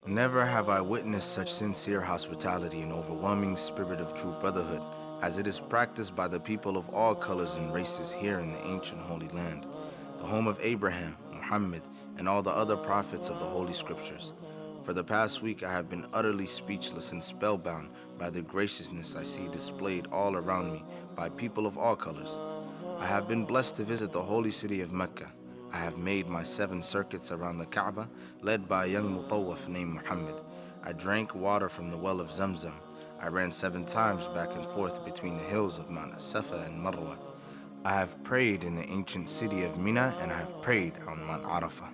Never have I witnessed such sincere hospitality and overwhelming spirit of true brotherhood as it is practiced by the people of all colors and races here in the ancient Holy Land, the home of Abraham, Muhammad, and all the other prophets of the Holy Scriptures. For the past week, I have been utterly speechless and spellbound by the graciousness I see displayed all around me by people of all colors. I have been blessed to visit the holy city of Mecca. I have made my 7 circuits around the Kaaba, led by a young mutawaf named Muhammad. I drank water from the well of Zamzam. I ran 7 times back and forth between the hills of Mount Safa and Marwa. I have prayed in the ancient city of Mina, and I have prayed on Mount Arafah.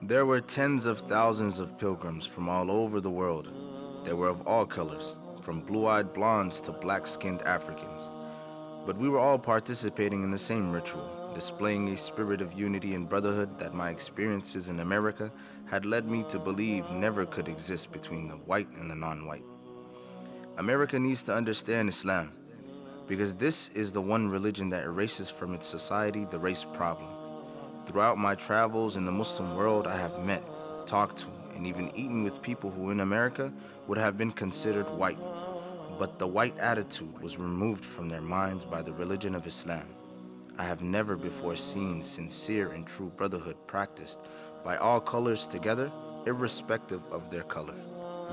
There were tens of thousands of pilgrims from all over the world. They were of all colors, from blue-eyed blondes to black-skinned Africans. But we were all participating in the same ritual, displaying a spirit of unity and brotherhood that my experiences in America had led me to believe never could exist between the white and the non-white. America needs to understand Islam, because this is the one religion that erases from its society the race problem. Throughout my travels in the Muslim world, I have met, talked to, and even eaten with people who in America would have been considered white. But the white attitude was removed from their minds by the religion of Islam. I have never before seen sincere and true brotherhood practiced by all colors together, irrespective of their color.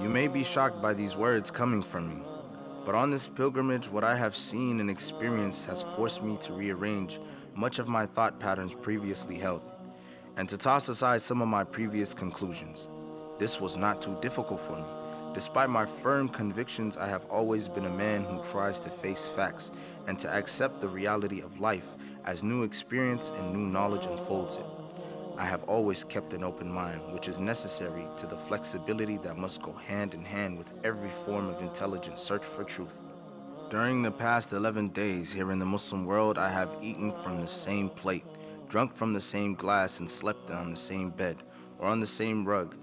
You may be shocked by these words coming from me, but on this pilgrimage, what I have seen and experienced has forced me to rearrange much of my thought patterns previously held, and to toss aside some of my previous conclusions. This was not too difficult for me. Despite my firm convictions, I have always been a man who tries to face facts and to accept the reality of life as new experience and new knowledge unfolds it. I have always kept an open mind, which is necessary to the flexibility that must go hand in hand with every form of intelligent search for truth. During the past 11 days here in the Muslim world, I have eaten from the same plate, drunk from the same glass, and slept on the same bed or on the same rug,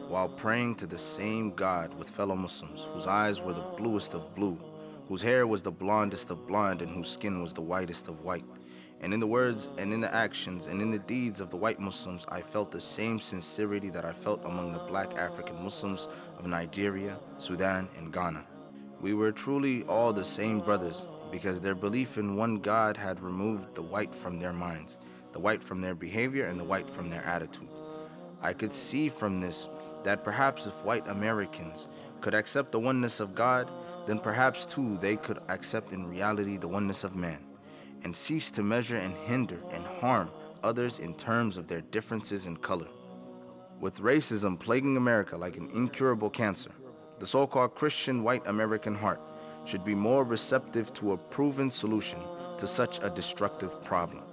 while praying to the same God with fellow Muslims, whose eyes were the bluest of blue, whose hair was the blondest of blonde, and whose skin was the whitest of white. And in the words and in the actions and in the deeds of the white Muslims, I felt the same sincerity that I felt among the black African Muslims of Nigeria, Sudan, and Ghana. We were truly all the same brothers, because their belief in one God had removed the white from their minds, the white from their behavior, and the white from their attitude. I could see from this that perhaps if white Americans could accept the oneness of God, then perhaps too they could accept in reality the oneness of man, and cease to measure and hinder and harm others in terms of their differences in color. With racism plaguing America like an incurable cancer, the so-called Christian white American heart should be more receptive to a proven solution to such a destructive problem.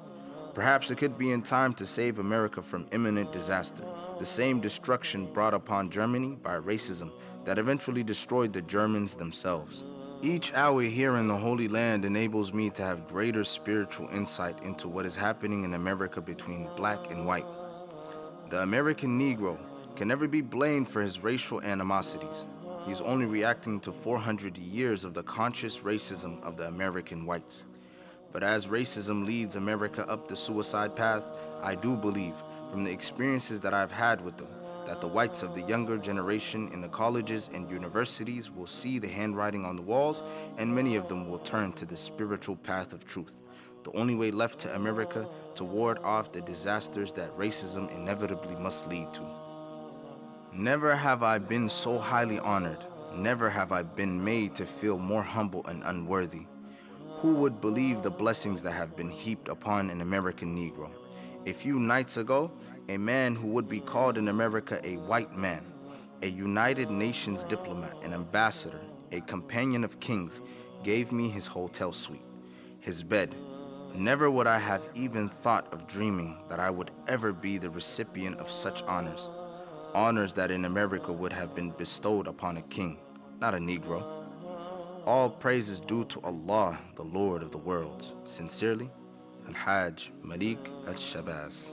Perhaps it could be in time to save America from imminent disaster, the same destruction brought upon Germany by racism that eventually destroyed the Germans themselves. Each hour here in the Holy Land enables me to have greater spiritual insight into what is happening in America between black and white. The American Negro can never be blamed for his racial animosities. He is only reacting to 400 years of the conscious racism of the American whites. But as racism leads America up the suicide path, I do believe, from the experiences that I've had with them, that the whites of the younger generation in the colleges and universities will see the handwriting on the walls, and many of them will turn to the spiritual path of truth, the only way left to America to ward off the disasters that racism inevitably must lead to. Never have I been so highly honored. Never have I been made to feel more humble and unworthy. Who would believe the blessings that have been heaped upon an American Negro? A few nights ago, a man who would be called in America a white man, a United Nations diplomat, an ambassador, a companion of kings, gave me his hotel suite, his bed. Never would I have even thought of dreaming that I would ever be the recipient of such honors. Honors that in America would have been bestowed upon a king, not a Negro. All praise is due to Allah, the Lord of the worlds. Sincerely, Al-Hajj Malik Al-Shabazz.